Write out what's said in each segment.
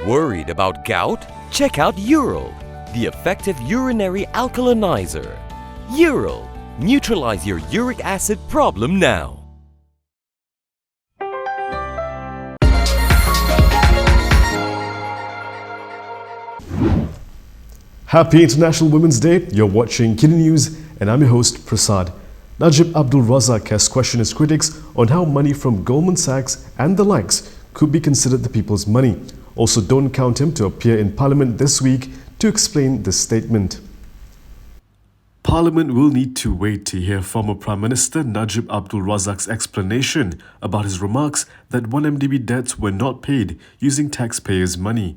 Worried about gout? Check out Ural, the effective urinary alkalinizer. Ural, neutralize your uric acid problem now. Happy International Women's Day. You're watching KiniNews and I'm your host Prasad. Najib Abdul Razak has questioned his critics on how money from Goldman Sachs and the likes could be considered the people's money. Also, don't count him to appear in Parliament this week to explain this statement. Parliament will need to wait to hear former Prime Minister Najib Abdul Razak's explanation about his remarks that 1MDB debts were not paid using taxpayers' money.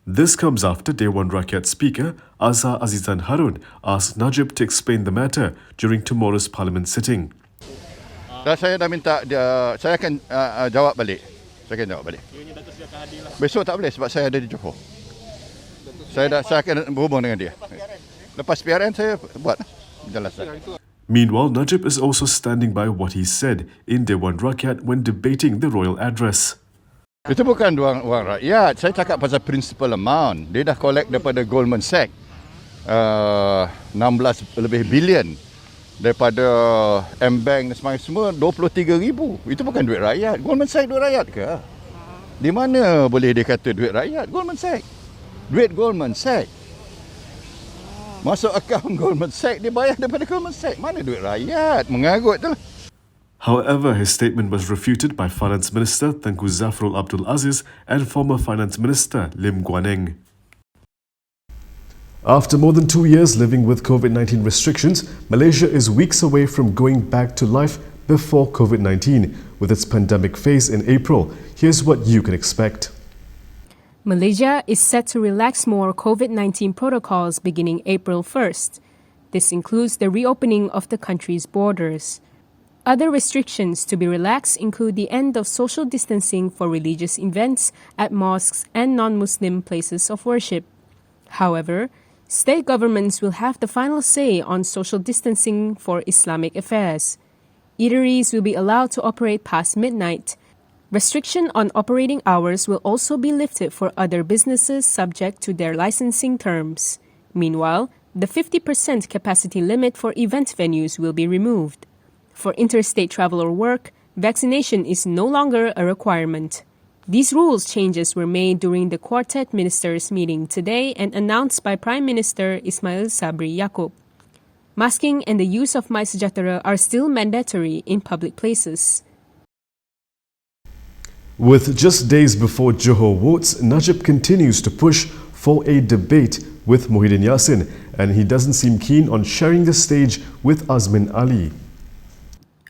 This comes after Dewan Rakyat Speaker Azhar Azizan Harun asked Najib to explain the matter during tomorrow's Parliament sitting. Saya dah minta, saya akan jawab balik. Saya akan jawab balik. Besok tak boleh sebab saya ada di Johor. Saya akan berhubung dengan dia. Lepas PRN saya buat penjelasan. Meanwhile, Najib is also standing by what he said in Dewan Rakyat when debating the royal address. Itu bukan wang rakyat. Saya cakap pasal principal amount. Dia dah collect daripada Goldman Sachs 16 lebih bilion. Daripada M-Bank dan semua 23,000. Itu bukan duit rakyat. Goldman Sachs duit rakyat ke? Di mana boleh dia kata duit rakyat? Goldman Sachs. Duit Goldman Sachs. Masuk akaun Goldman Sachs, dia bayar daripada Goldman Sachs. Mana duit rakyat? Mengarut tu lah. However, his statement was refuted by Finance Minister Tengku Zafrul Abdul Aziz and former Finance Minister Lim Guan Eng. After more than 2 years living with COVID-19 restrictions, Malaysia is weeks away from going back to life before COVID-19 with its pandemic phase in April. Here's what you can expect. Malaysia is set to relax more COVID-19 protocols beginning April 1st. This includes the reopening of the country's borders. Other restrictions to be relaxed include the end of social distancing for religious events at mosques and non-Muslim places of worship. However, state governments will have the final say on social distancing for Islamic affairs. Eateries will be allowed to operate past midnight. Restriction on operating hours will also be lifted for other businesses subject to their licensing terms. Meanwhile, the 50% capacity limit for event venues will be removed. For interstate travel or work, vaccination is no longer a requirement. These rules changes were made during the Quartet Ministers meeting today and announced by Prime Minister Ismail Sabri Yaakob. Masking and the use of MySejahtera are still mandatory in public places. With just days before Johor votes, Najib continues to push for a debate with Muhyiddin Yassin, and he doesn't seem keen on sharing the stage with Azmin Ali.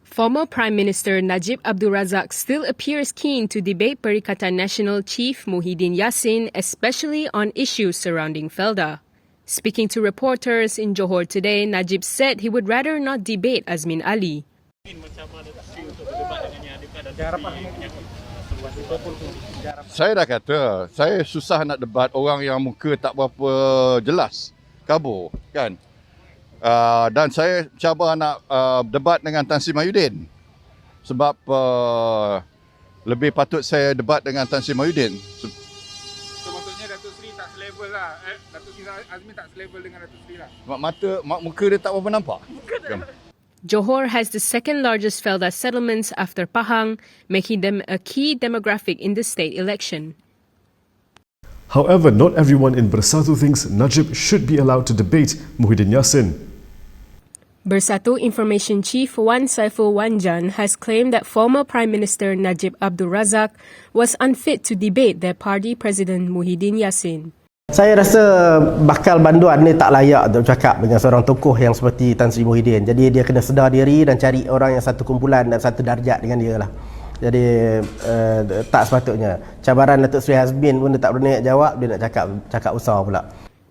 Former Prime Minister Najib Abdul Razak still appears keen to debate Perikatan Nasional Chief Muhyiddin Yassin, especially on issues surrounding Felda. Speaking to reporters in Johor today, Najib said he would rather not debate Azmin Ali. Saya dah kata, saya susah nak debat orang yang muka tak berapa jelas, kabur, kan? Dan saya cuba nak debat dengan Tan Sri Muhyiddin sebab lebih patut saya debat dengan Tan Sri Muhyiddin. So maksudnya Datuk Sri tak selevel lah. Datuk Sri Azmin tak selevel dengan Datuk Sri lah. Muka dia tak berapa nampak. Kan? Johor has the second largest Felda settlements after Pahang, making them a key demographic in the state election. However, not everyone in Bersatu thinks Najib should be allowed to debate Muhyiddin Yassin. Bersatu Information Chief Wan Saiful Wanjan has claimed that former Prime Minister Najib Abdul Razak was unfit to debate their party president Muhyiddin Yassin. Saya rasa bakal banduan ni tak layak untuk bercakap dengan seorang tokoh yang seperti Tan Sri Muhyiddin. Jadi dia kena sedar diri dan cari orang yang satu kumpulan dan satu darjat dengan dia lah. Jadi tak sepatutnya. Cabaran Datuk Sri Azmin pun dia tak berani nak jawab, dia nak cakap besar pula.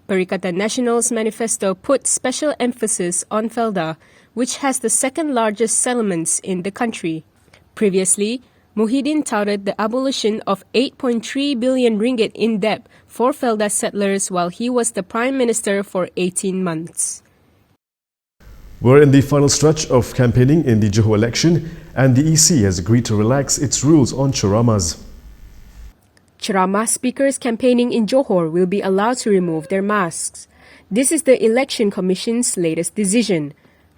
Perikatan Nasional's manifesto put special emphasis on Felda, which has the second largest settlements in the country. Previously, Muhyiddin touted the abolition of 8.3 billion ringgit in debt for Felda settlers while he was the Prime Minister for 18 months. We're in the final stretch of campaigning in the Johor election, and the EC has agreed to relax its rules on churamas. Ceramah speakers campaigning in Johor will be allowed to remove their masks. This is the Election Commission's latest decision.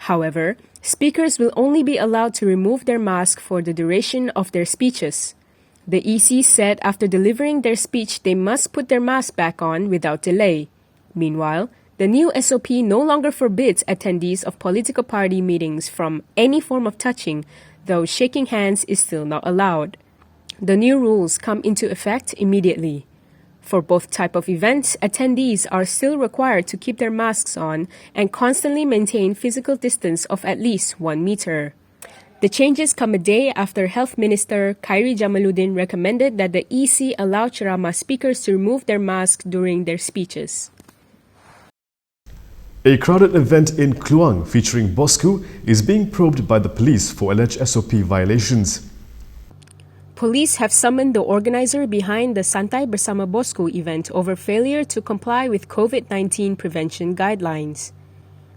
However, speakers will only be allowed to remove their mask for the duration of their speeches. The EC said after delivering their speech they must put their mask back on without delay. Meanwhile, the new SOP no longer forbids attendees of political party meetings from any form of touching, though shaking hands is still not allowed. The new rules come into effect immediately. For both type of events, attendees are still required to keep their masks on and constantly maintain physical distance of at least 1 meter. The changes come a day after Health Minister Khairi Jamaluddin recommended that the EC allow ceramah speakers to remove their masks during their speeches. A crowded event in Kluang featuring Bosku is being probed by the police for alleged SOP violations. Police have summoned the organizer behind the Santai Bersama Bosku event over failure to comply with COVID-19 prevention guidelines.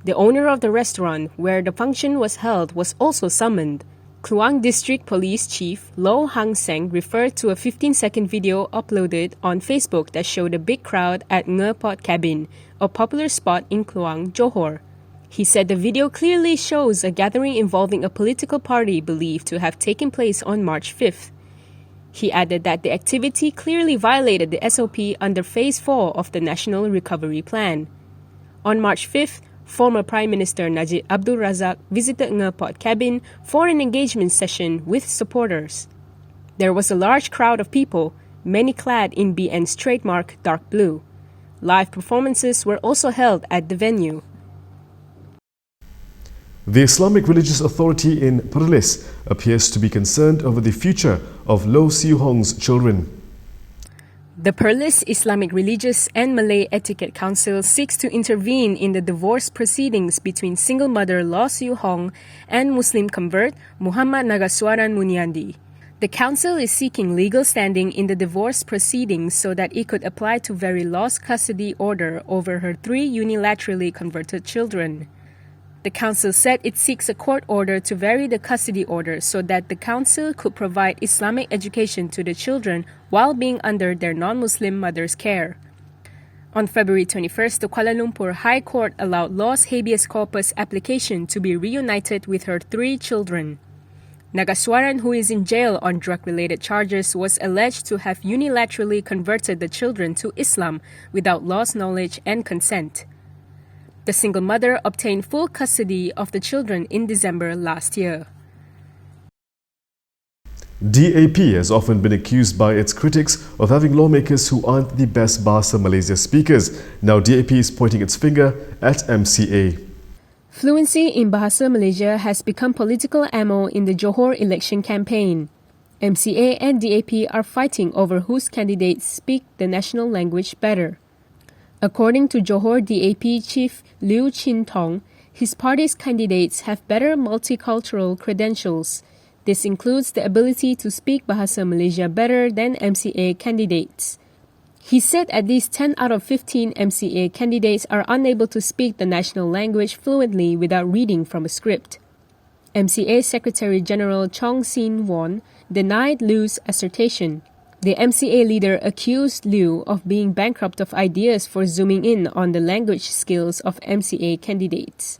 The owner of the restaurant where the function was held was also summoned. Kluang District Police Chief Low Hang Seng referred to a 15-second video uploaded on Facebook that showed a big crowd at Nge Pot Cabin, a popular spot in Kluang, Johor. He said the video clearly shows a gathering involving a political party believed to have taken place on March 5th. He added that the activity clearly violated the SOP under Phase 4 of the National Recovery Plan. On March 5th, former Prime Minister Najib Abdul Razak visited Nge Pot Cabin for an engagement session with supporters. There was a large crowd of people, many clad in BN's trademark dark blue. Live performances were also held at the venue. The Islamic Religious Authority in Perlis appears to be concerned over the future of Low Siu Hong's children. The Perlis Islamic Religious and Malay Etiquette Council seeks to intervene in the divorce proceedings between single mother Law Siu Hong and Muslim convert Muhammad Nagaswaran Muniandi. The council is seeking legal standing in the divorce proceedings so that it could apply to vary Law's custody order over her 3 unilaterally converted children. The council said it seeks a court order to vary the custody order so that the council could provide Islamic education to the children while being under their non-Muslim mother's care. On February 21st, the Kuala Lumpur High Court allowed Law's habeas corpus application to be reunited with her 3 children. Nagaswaran, who is in jail on drug-related charges, was alleged to have unilaterally converted the children to Islam without Law's knowledge and consent. The single mother obtained full custody of the children in December last year. DAP has often been accused by its critics of having lawmakers who aren't the best Bahasa Malaysia speakers. Now DAP is pointing its finger at MCA. Fluency in Bahasa Malaysia has become political ammo in the Johor election campaign. MCA and DAP are fighting over whose candidates speak the national language better. According to Johor DAP Chief Liu Chin Tong, his party's candidates have better multicultural credentials. This includes the ability to speak Bahasa Malaysia better than MCA candidates. He said at least 10 out of 15 MCA candidates are unable to speak the national language fluently without reading from a script. MCA Secretary General Chong Sin Won denied Liu's assertion. The MCA leader accused Liu of being bankrupt of ideas for zooming in on the language skills of MCA candidates.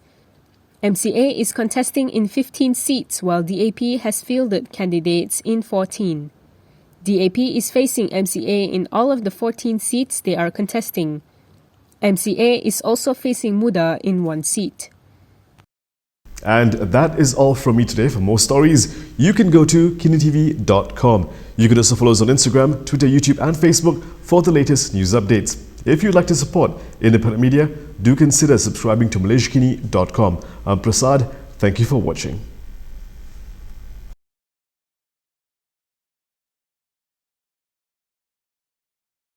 MCA is contesting in 15 seats while DAP has fielded candidates in 14. DAP is facing MCA in all of the 14 seats they are contesting. MCA is also facing Muda in 1 seat. And that is all from me today. For more stories, you can go to KiniTV.com. You can also follow us on Instagram, Twitter, YouTube and Facebook for the latest news updates. If you'd like to support independent media, do consider subscribing to MalaysiaKini.com. I'm Prasad. Thank you for watching.